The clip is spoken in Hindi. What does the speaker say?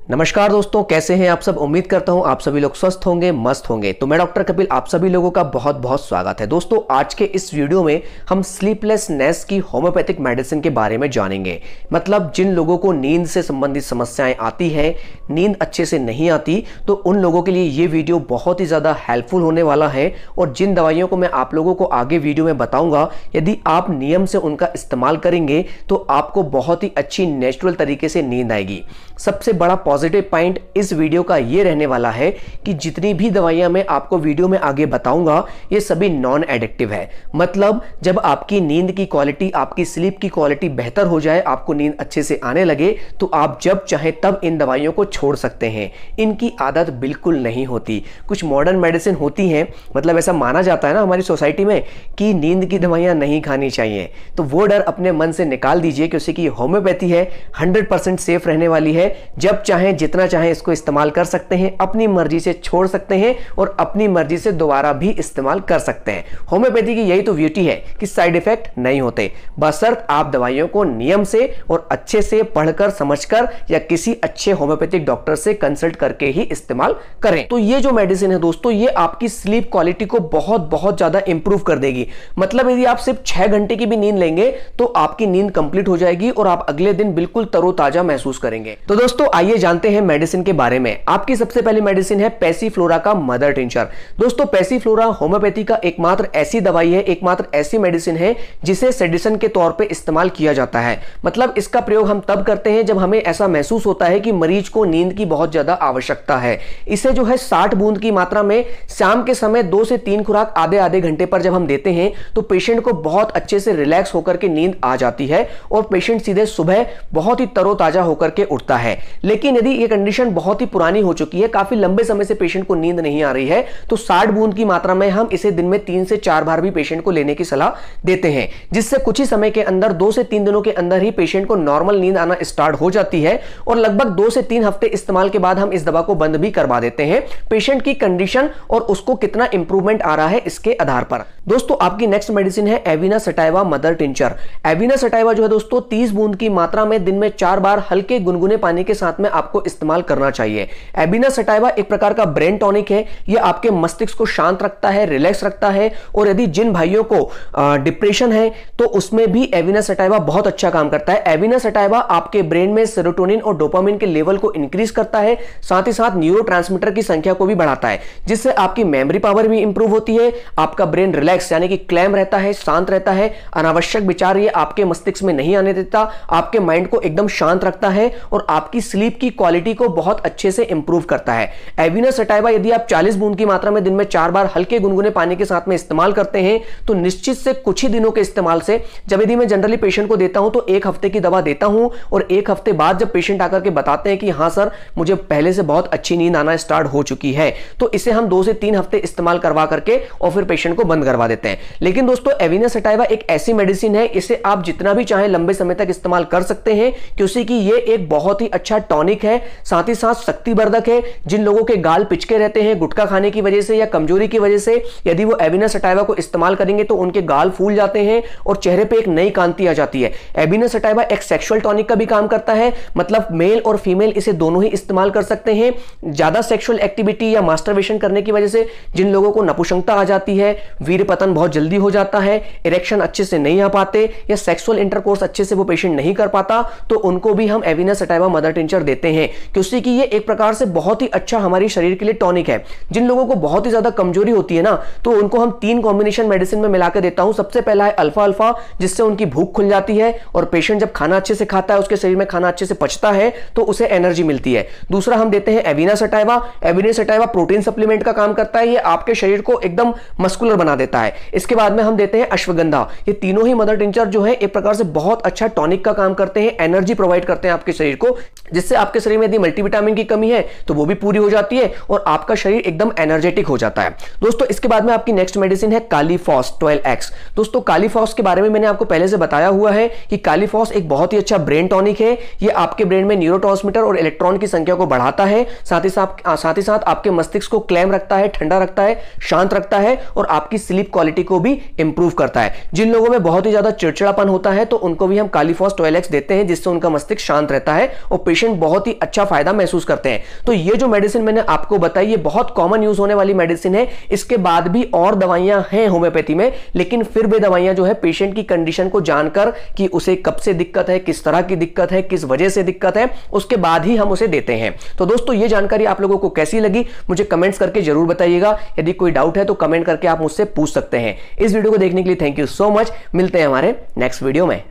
नमस्कार दोस्तों, कैसे हैं आप सब। उम्मीद करता हूं आप सभी लोग स्वस्थ होंगे, मस्त होंगे। तो मैं डॉक्टर कपिल आप सभी लोगों का बहुत बहुत स्वागत है। दोस्तों आज के इस वीडियो में हम स्लीपलेसनेस की होम्योपैथिक मेडिसिन के बारे में जानेंगे। मतलब जिन लोगों को नींद से संबंधित समस्याएं आती हैं, नींद अच्छे से नहीं आती, तो उन लोगों के लिए ये वीडियो बहुत ही ज़्यादा हेल्पफुल होने वाला है। और जिन दवाइयों को मैं आप लोगों को आगे वीडियो में बताऊँगा, यदि आप नियम से उनका इस्तेमाल करेंगे तो आपको बहुत ही अच्छी नेचुरल तरीके से नींद आएगी। सबसे बड़ा पॉजिटिव पॉइंट इस वीडियो का ये रहने वाला है कि जितनी भी दवाइयां मैं आपको वीडियो में आगे बताऊंगा ये सभी नॉन एडिक्टिव है। मतलब जब आपकी नींद की क्वालिटी, आपकी स्लीप की क्वालिटी बेहतर हो जाए, आपको नींद अच्छे से आने लगे, तो आप जब चाहे तब इन दवाइयों को छोड़ सकते हैं। इनकी आदत बिल्कुल नहीं होती। कुछ मॉडर्न मेडिसिन होती हैं, मतलब ऐसा माना जाता है ना हमारी सोसाइटी में कि नींद की दवाइयां नहीं खानी चाहिए, तो वो डर अपने मन से निकाल दीजिए, क्योंकि होम्योपैथी है, 100% सेफ रहने वाली है। जब चाहें जितना चाहें इसको इस्तेमाल कर सकते हैं, अपनी मर्जी से छोड़ सकते हैं और अपनी मर्जी से दोबारा भी इस्तेमाल कर सकते हैं। होम्योपैथी की यही तो ब्यूटी है कि साइड इफेक्ट नहीं होते, बशर्त आप दवाइयों को नियम से और अच्छे से पढ़कर समझकर या किसी अच्छे होम्योपैथिक डॉक्टर से कंसल्ट करके ही इस्तेमाल करें। तो ये जो मेडिसिन है दोस्तों, ये आपकी स्लीप क्वालिटी को बहुत बहुत ज्यादा इंप्रूव कर देगी। मतलब यदि आप सिर्फ 6 घंटे की भी नींद लेंगे तो आपकी नींद कंप्लीट हो जाएगी और आप अगले दिन बिल्कुल तरोताजा महसूस करेंगे। तो दोस्तों आइए जानते हैं मेडिसिन के बारे में। आपकी सबसे पहली मेडिसिन है पैसीफ्लोरा का मदर टिंचर। दोस्तों पैसीफ्लोरा होम्योपैथी का एकमात्र ऐसी दवाई है, एकमात्र ऐसी मेडिसिन है जिसे सेडिशन के तौर पे इस्तेमाल किया जाता है। मतलब इसका प्रयोग हम तब करते हैं जब हमें ऐसा महसूस होता है कि मरीज को नींद की बहुत ज्यादा आवश्यकता है। इसे जो है 60 बूंद की मात्रा में शाम के समय 2 से 3 खुराक आधे आधे घंटे पर जब हम देते हैं तो पेशेंट को बहुत अच्छे से रिलैक्स होकर के नींद आ जाती है और पेशेंट सीधे सुबह बहुत ही तरोताजा होकर के उठता है। लेकिन यदि यह कंडीशन बहुत ही पुरानी हो चुकी है, काफी लंबे समय से पेशेंट को नींद नहीं आ रही है, तो 60 बूंद की मात्रा में हम इसे दिन में 3 से 4 बार भी पेशेंट को लेने की सलाह देते हैं, जिससे कुछ ही समय के अंदर 2 से 3 दिनों के अंदर ही पेशेंट को नॉर्मल नींद आना स्टार्ट हो जाती है। और लगभग 2 से 3 हफ्ते इस्तेमाल के बाद हम इस दवा को बंद भी करवा देते हैं, पेशेंट की कंडीशन और उसको कितना इंप्रूवमेंट आ रहा है इसके आधार पर। दोस्तों आपकी नेक्स्ट मेडिसिन है एविना सटाइवा मदर टिंचर। एविना सटाइवा जो है दोस्तों 30 बूंद की मात्रा में दिन में 4 बार हल्के गुनगुने पानी के साथ में आपको इस्तेमाल करना चाहिए। एविना सटाइवा एक प्रकार का ब्रेन टॉनिक है। यह आपके मस्तिष्क को शांत रखता है, रिलैक्स रखता है। और यदि जिन भाइयों को डिप्रेशन है तो उसमें भी एविना सटाइवा बहुत अच्छा काम करता है। एविना सटाइवा आपके ब्रेन में सेरोटोनिन और डोपामिन के लेवल को इंक्रीज करता है, साथ ही साथ न्यूरोट्रांसमीटर की संख्या को भी बढ़ाता है, जिससे आपकी मेमोरी पावर भी इंप्रूव होती है। आपका ब्रेन रिलैक्स यानी कि क्लैम रहता है, शांत रहता है। अनावश्यक विचार ये आपके मस्तिष्क में नहीं आने देता, आपके माइंड को एकदम शांत रखता है और आपकी स्लीप की क्वालिटी को बहुत अच्छे से इंप्रूव करता है। एविना सटाइवा यदि आप 40 बूंद की मात्रा में दिन में 4 बार हल्के गुनगुने पानी के साथ में इस्तेमाल करते हैं तो निश्चित से कुछ ही दिनों के इस्तेमाल से, जब यदि मैं जनरली पेशेंट को देता हूं तो 1 हफ्ते की दवा देता हूं और 1 हफ्ते बाद जब पेशेंट आकर के बताते हैं कि हां सर मुझे पहले से बहुत अच्छी नींद आना स्टार्ट हो चुकी है, तो इसे हम 2 से 3 हफ्ते इस्तेमाल करवा करके और फिर पेशेंट को बंद करवा देते हैं। लेकिन दोस्तों एविना सटाइवा एक ऐसी मेडिसिन है, इसे आप जितना भी चाहें लंबे समय तक इस्तेमाल कर सकते हैं, क्योंकि ये एक बहुत ही अच्छा टॉनिक है, साथ ही साथ शक्तिवर्धक है। जिन लोगों के गाल पिचके रहते हैं गुटखा खाने की वजह से या कमजोरी की वजह से, यदि वो एविना सटाइवा को इस्तेमाल करेंगे तो उनके गाल फूल जाते हैं और चेहरे पे एक नई कांति आ जाती है। एविना सटाइवा एक सेक्सुअल टॉनिक का भी काम करता है, मतलब मेल और फीमेल इसे दोनों ही इस्तेमाल कर सकते हैं। ज्यादा सेक्सुअल एक्टिविटी या मास्टरबेशन करने की वजह से जिन लोगों को नपुंसकता आ जाती है, वीर्य पतन बहुत जल्दी हो जाता है, इरेक्शन अच्छे से नहीं आ पाते या सेक्सुअल इंटरकोर्स अच्छे से वो पेशेंट नहीं कर पाता, तो उनको भी हम एविना सटाइवा मदर टिंचर देते हैं, क्योंकि ये एक प्रकार से बहुत ही अच्छा हमारी शरीर के लिए टॉनिक है। जिन लोगों को बहुत ही ज्यादा कमजोरी होती है ना, तो उनको हम 3 कॉम्बिनेशन मेडिसिन में मिलाकर देता हूं। सबसे पहला है अल्फा अल्फा, जिससे उनकी भूख खुल जाती है और पेशेंट जब खाना अच्छे से खाता है, उसके शरीर में खाना अच्छे से पचता है तो उसे एनर्जी मिलती है। दूसरा हम देते हैं एविना सटाइवा। एविना सटाइवा प्रोटीन सप्लीमेंट का काम करता है, ये आपके शरीर को एकदम मस्कुलर बना देता है। इसके बाद में हम देते हैं अश्वगंधा। ये तीनों ही मदर टिंचर जो है एक प्रकार से बहुत अच्छा टॉनिक का काम करते हैं, एनर्जी प्रोवाइड करते हैं आपके शरीर को, जिससे आपके शरीर में यदि मल्टीविटामिन की कमी है तो वो भी पूरी हो जाती है और आपका शरीर एकदम एनर्जेटिक हो जाता है। दोस्तों इसके बाद में आपकी नेक्स्ट मेडिसिन है कालीफॉस 12X। दोस्तों कालीफॉस के बारे में मैंने आपको पहले से बताया हुआ है कि कालीफॉस एक बहुत ही अच्छा ब्रेन टॉनिक है। ये आपके ब्रेन में न्यूरोट्रांसमीटर और इलेक्ट्रॉन की संख्या को बढ़ाता है, साथ ही साथ आपके मस्तिष्क को क्लैम रखता है, ठंडा रखता है, शांत रखता है और आपकी स्लीप क्वालिटी को भी इंप्रूव करता है। जिन लोगों में बहुत ही ज्यादा चिड़चिड़ापन होता है तो उनको भी हम कालीफॉस 12X देते हैं, जिससे उनका मस्तिष्क शांत रहता है और पेशेंट बहुत ही अच्छा फायदा महसूस करते हैं। तो ये जो मेडिसिन मैंने आपको बताई, ये बहुत कॉमन यूज होने वाली मेडिसिन है। इसके बाद भी और दवाइयां हैं होम्योपैथी में, लेकिन फिर भी दवाइयां जो है पेशेंट की कंडीशन को जानकर कि उसे कब से दिक्कत है, किस तरह की दिक्कत है, किस वजह से दिक्कत है, उसके बाद ही हम उसे देते हैं। तो दोस्तों ये जानकारी आप लोगों को कैसी लगी मुझे कमेंट्स करके जरूर बताइएगा। यदि कोई डाउट है तो कमेंट करके आप मुझसे पूछ सकते हैं। इस वीडियो को देखने के लिए थैंक यू सो मच। मिलते हैं हमारे नेक्स्ट वीडियो में।